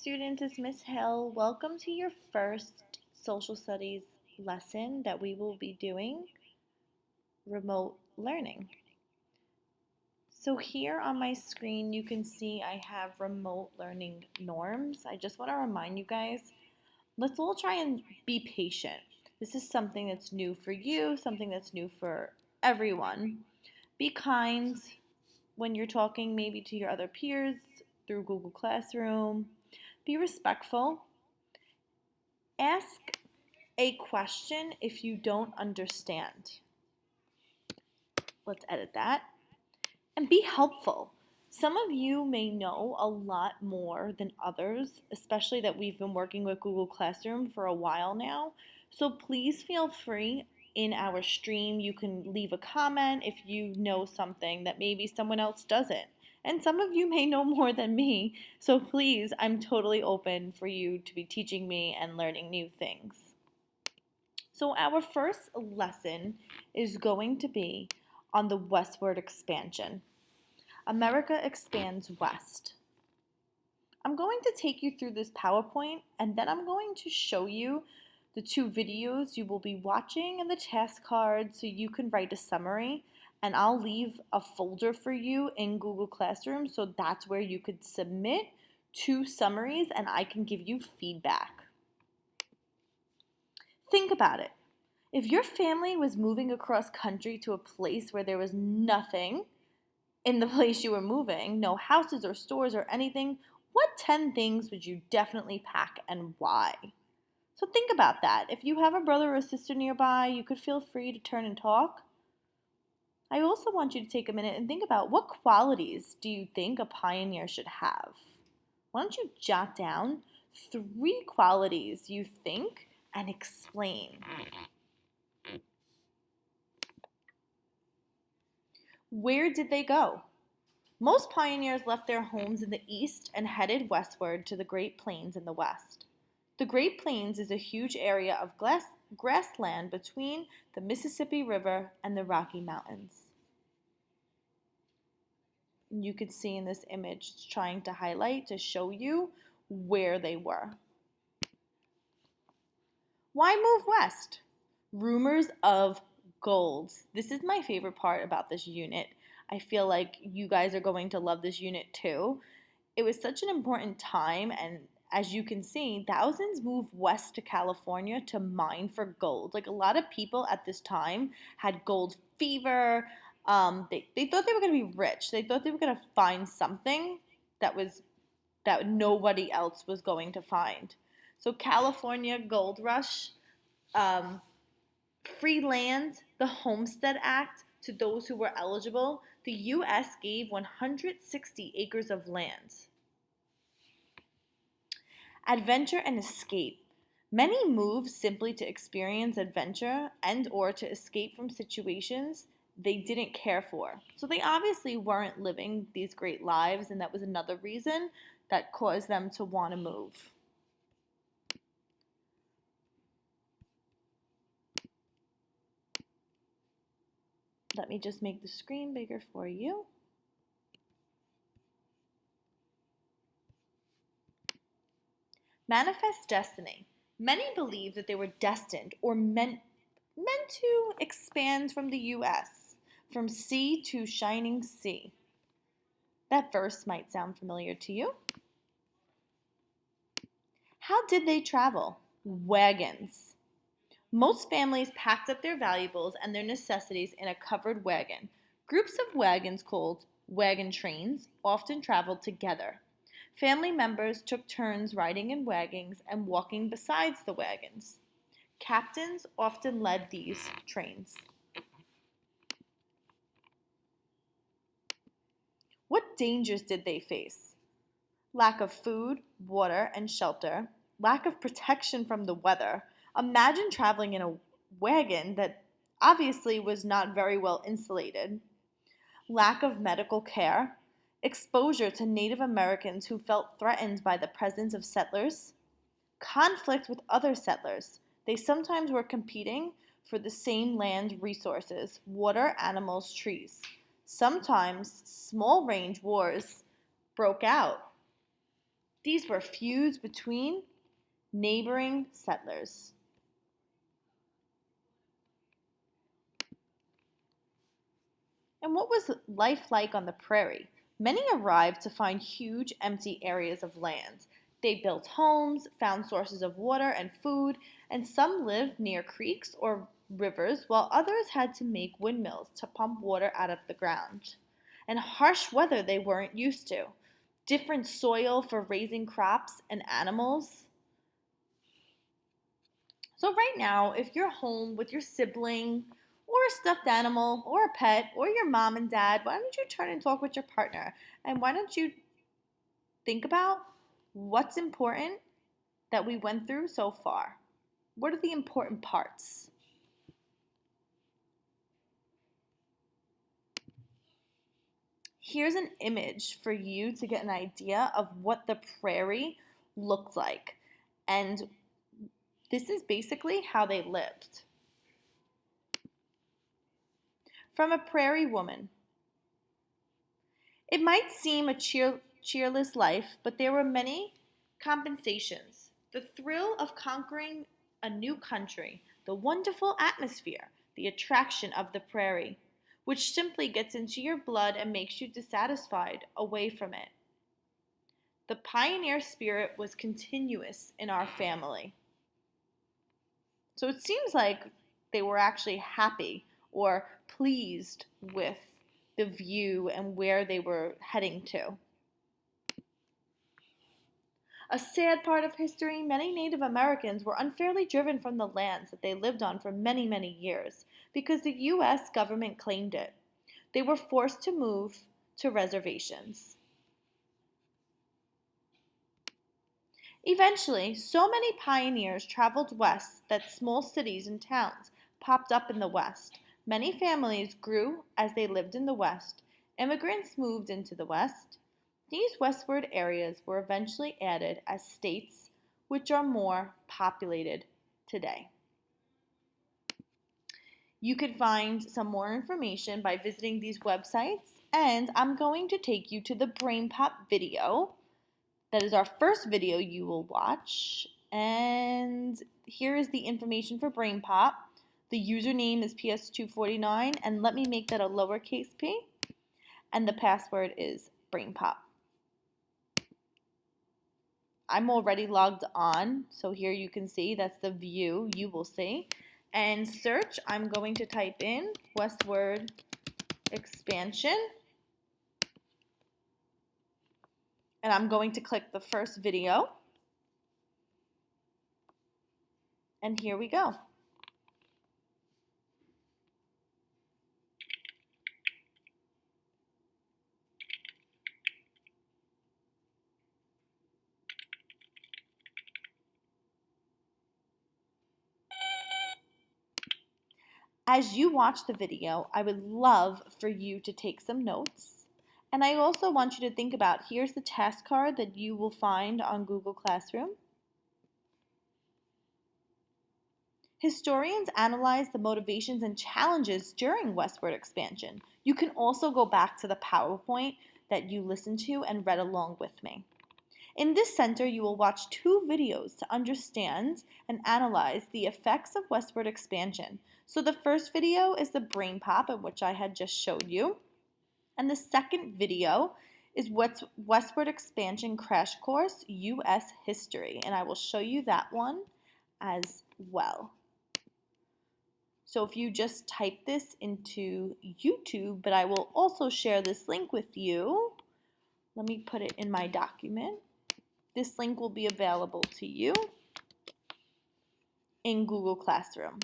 students, it's Miss Hill. Welcome to your first social studies lesson that we will be doing, remote learning. So here on my screen you can see I have remote learning norms. I just want to remind you guys, let's all try and be patient. This is something that's new for you, something that's new for everyone. Be kind when you're talking maybe to your other peers through Google Classroom. Be respectful. Ask a question if you don't understand. Let's edit that. And be helpful. Some of you may know a lot more than others, especially that we've been working with Google Classroom for a while now. So please feel free in our stream. You can leave a comment if you know something that maybe someone else doesn't. And some of you may know more than me, so please, I'm totally open for you to be teaching me and learning new things. So our first lesson is going to be on the westward expansion. America expands west. I'm going to take you through this PowerPoint and then I'm going to show you the two videos you will be watching and the task card so you can write a summary, and I'll leave a folder for you in Google Classroom so that's where you could submit two summaries and I can give you feedback. Think about it. If your family was moving across country to a place where there was nothing in the place you were moving, no houses or stores or anything, what 10 things would you definitely pack and why? So think about that. If you have a brother or sister nearby, you could feel free to turn and talk. I also want you to take a minute and think about what qualities do you think a pioneer should have? Why don't you jot down 3 qualities you think and explain. Where did they go? Most pioneers left their homes in the east and headed westward to the Great Plains in the west. The Great Plains is a huge area of grassland between the Mississippi River and the Rocky Mountains. You can see in this image, it's trying to highlight to show you where they were. Why move west? Rumors of gold. This is my favorite part about this unit. I feel like you guys are going to love this unit too. It was such an important time, and as you can see, thousands moved west to California to mine for gold. Like, a lot of people at this time had gold fever. They thought they were going to be rich. They thought they were going to find something that nobody else was going to find. So California Gold Rush, free land, the Homestead Act to those who were eligible. The U.S. gave 160 acres of land. Adventure and escape. Many moved simply to experience adventure and or to escape from situations they didn't care for. So they obviously weren't living these great lives, and that was another reason that caused them to want to move. Let me just make the screen bigger for you. Manifest destiny. Many believe that they were destined or meant to expand from the U.S., from sea to shining sea. That verse might sound familiar to you. How did they travel? Wagons. Most families packed up their valuables and their necessities in a covered wagon. Groups of wagons called wagon trains often traveled together. Family members took turns riding in wagons and walking besides the wagons. Captains often led these trains. What dangers did they face? Lack of food, water, and shelter, lack of protection from the weather. Imagine traveling in a wagon that obviously was not very well insulated. Lack of medical care, exposure to Native Americans who felt threatened by the presence of settlers, conflict with other settlers. They sometimes were competing for the same land resources, water, animals, trees. Sometimes small range wars broke out. These were feuds between neighboring settlers. And what was life like on the prairie? Many arrived to find huge empty areas of land. They built homes, found sources of water and food, and some lived near creeks or rivers, while others had to make windmills to pump water out of the ground. And harsh weather they weren't used to. Different soil for raising crops and animals. So, right now, if you're home with your sibling, or a stuffed animal, or a pet, or your mom and dad, why don't you turn and talk with your partner? And why don't you think about what's important that we went through so far? What are the important parts? Here's an image for you to get an idea of what the prairie looked like. And this is basically how they lived. From a prairie woman. It might seem a cheerless life, but there were many compensations. The thrill of conquering a new country, the wonderful atmosphere, the attraction of the prairie, which simply gets into your blood and makes you dissatisfied away from it. The pioneer spirit was continuous in our family. So it seems like they were actually happy or pleased with the view and where they were heading to. A sad part of history, many Native Americans were unfairly driven from the lands that they lived on for many, many years because the U.S. government claimed it. They were forced to move to reservations. Eventually, so many pioneers traveled west that small cities and towns popped up in the West. Many families grew as they lived in the West. Immigrants moved into the West. These westward areas were eventually added as states, which are more populated today. You could find some more information by visiting these websites, and I'm going to take you to the Brainpop video. That is our first video you will watch. And here is the information for Brainpop. The username is PS249, and let me make that a lowercase p. And the password is Brainpop. I'm already logged on, so here you can see that's the view you will see. And search, I'm going to type in westward expansion. And I'm going to click the first video. And here we go. As you watch the video, I would love for you to take some notes. And I also want you to think about, here's the task card that you will find on Google Classroom. Historians analyze the motivations and challenges during westward expansion. You can also go back to the PowerPoint that you listened to and read along with me. In this center, you will watch 2 videos to understand and analyze the effects of westward expansion. So the first video is the Brainpop, in which I had just showed you. And the second video is what's Westward Expansion Crash Course, U.S. History. And I will show you that one as well. So if you just type this into YouTube, but I will also share this link with you. Let me put it in my document. This link will be available to you in Google Classroom.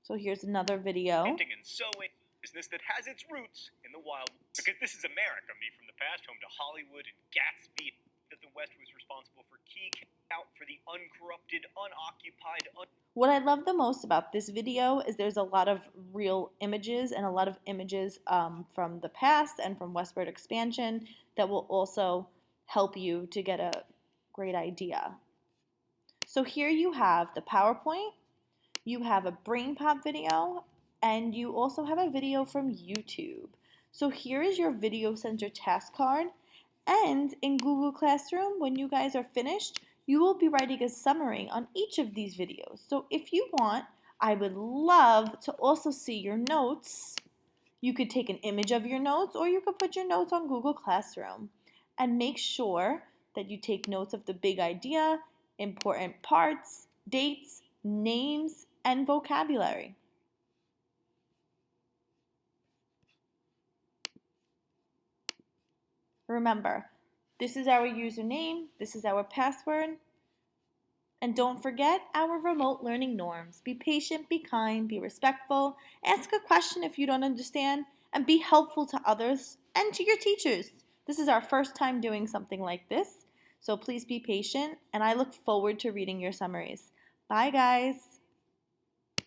So here's another video. Painting and sewing, business that has its roots in the wild. Because this is America, me from the past, home to Hollywood and Gatsby. That the West was responsible for key out for the uncorrupted, unoccupied. What I love the most about this video is there's a lot of real images and a lot of images from the past and from westward expansion that will also help you to get a great idea. So here you have the PowerPoint, you have a Brainpop video, and you also have a video from YouTube. So here is your Video Center task card, And in Google Classroom, when you guys are finished, you will be writing a summary on each of these videos. So if you want, I would love to also see your notes. You could take an image of your notes or you could put your notes on Google Classroom. And make sure that you take notes of the big idea, important parts, dates, names, and vocabulary. Remember, this is our username, this is our password, and don't forget our remote learning norms. Be patient, be kind, be respectful, ask a question if you don't understand, and be helpful to others and to your teachers. This is our first time doing something like this, so please be patient, and I look forward to reading your summaries. Bye, guys.